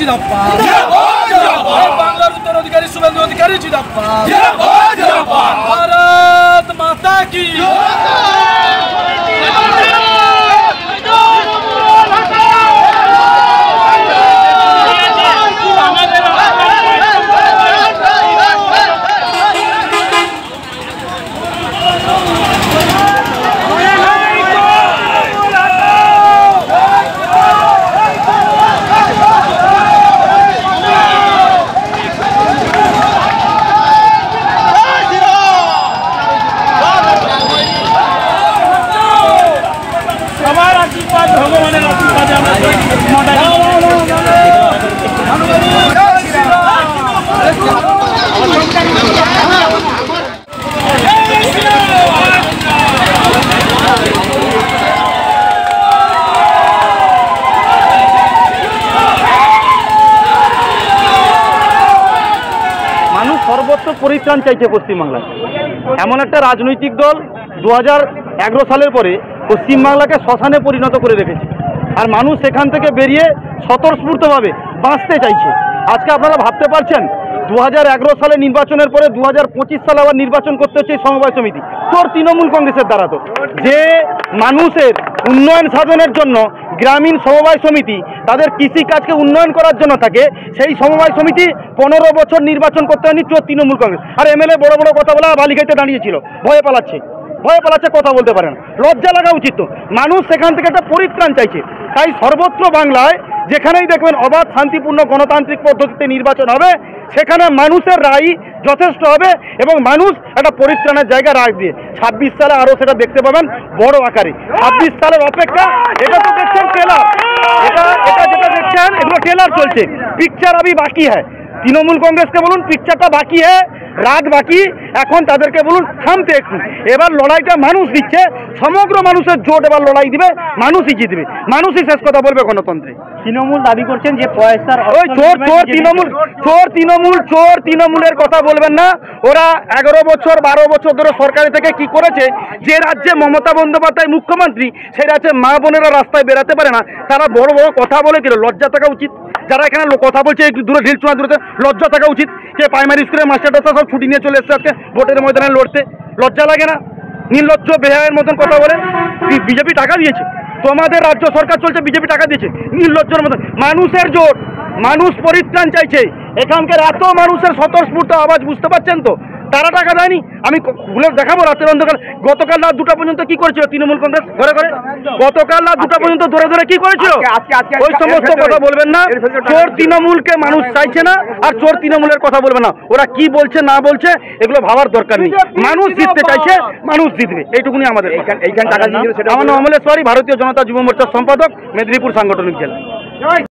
জিন্দাবাদ, বাংলার উত্তরাধিকারী শুভেন্দু অধিকারী জিন্দাবাদ, ভারত মাতা কি। ভগবানের আশীর্বাদে আমরা মানুষ সর্বত্র পরিত্রাণ চাইছে পশ্চিমবাংলায়। এমন একটা রাজনৈতিক দল 2011 সালের পরে পশ্চিমবাংলাকে শ্মশানে পরিণত করে রেখেছে, আর মানুষ সেখান থেকে বেরিয়ে স্বতঃস্ফূর্তভাবে বাঁচতে চাইছে। আজকে আপনারা ভাবতে পারছেন 2011 সালে নির্বাচনের পরে 2025 সালে আবার নির্বাচন করতে হচ্ছে সমবায় সমিতি, তোর তৃণমূল কংগ্রেসের দ্বারা। তো যে মানুষের উন্নয়ন সাধনের জন্য গ্রামীণ সমবায় সমিতি তাদের কৃষিকাজকে উন্নয়ন করার জন্য থাকে, সেই সমবায় সমিতি 15 বছর নির্বাচন করতে হয়নি তোর তৃণমূল কংগ্রেস। আর এমএলএ বড় বড় কথা বলা বালিখাইতে দাঁড়িয়েছিল, ভয়ে পালাচ্ছে, কথা বলতে পারে না। লজ্জা লাগা উচিত। তো মানুষ সেখান থেকে একটা পরিত্রাণ চাইছে। তাই সর্বত্র বাংলায় যেখানেই দেখবেন অবাধ শান্তিপূর্ণ গণতান্ত্রিক পদ্ধতিতে নির্বাচন হবে, সেখানে মানুষের রায় যথেষ্ট হবে এবং মানুষ একটা পরিত্রাণের জায়গা রাখবে। 26 সালে আরও সেটা দেখতে পাবেন বড় আকারে। 26 সালের অপেক্ষা। এটা তো দেখছেন ট্রেলার, এটা যেটা দেখছেন এগুলো ট্রেলার চলছে, পিকচার আবি বাকি হ্যাঁ। তৃণমূল কংগ্রেসকে বলুন পিকচারটা বাকি হ্যাঁ, রাত বাকি। এখন তাদেরকে বলুন থামতে একটু। এবার লড়াইটা মানুষ দিচ্ছে, সমগ্র মানুষের জোট এবার লড়াই দিবে, মানুষই জিতবে, মানুষই শেষ কথা বলবে গণতন্ত্রে। তৃণমূল দাবি করছেন যে পয়সার ওই তৃণমূলের কথা বলবেন না। ওরা 11 বছর 12 বছর ধরে সরকারি থেকে কি করেছে, যে রাজ্যে মমতা বন্দ্যোপাধ্যায় মুখ্যমন্ত্রী, সেই রাজ্যে মা বোনেরা রাস্তায় বেরাতে পারে না, তারা বড় বড় কথা বলে কিনা লজ্জা থাকা উচিত। যারা এখানে কথা বলছে একটু দূরে ঢিলচুনা দূরতে, লজ্জা থাকা উচিত। যে প্রাইমারি স্কুলের মাস্টার টাস্টার সব ছুটি নিয়ে চলে এসছে আজকে ভোটের ময়দানে লড়তে, লজ্জা লাগে না? নির্লজ্জ বেহায়ের মতন কথা বলে। বিজেপি টাকা দিয়েছে, তোমাদের রাজ্য সরকার চলছে, বিজেপি টাকা দিয়েছে, নির্লজ্জের মতন। মানুষের জোট, মানুষ পরিত্রাণ চাইছে। এখানকার এত মানুষের স্বতঃস্ফূর্ত আওয়াজ, বুঝতে পারছেন তো? তারা টাকা দেয়নি। আমি খুলে দেখাবো রাতের অন্ধকার। গতকাল রাত 2টা পর্যন্ত কি করেছিল তৃণমূল কংগ্রেস ঘরে ঘরে? গতকাল রাত 2টা পর্যন্ত ধরে ধরে কি করেছিল? ওই সমস্ত কথা বলবেন না। চোর তৃণমূলকে মানুষ চাইছে না, আর চোর তৃণমূলের কথা বলবে না। ওরা কি বলছে না বলছে এগুলো ভাবার দরকার নেই। মানুষ জিততে চাইছে, মানুষ জিতবে, এইটুকুনি আমাদের। এইখান টাকা দিয়ে আমার নাম অমলেশ্বরী, ভারতীয় জনতা যুব মোর্চার সম্পাদক, মেদিনীপুর সাংগঠনিক জেলা।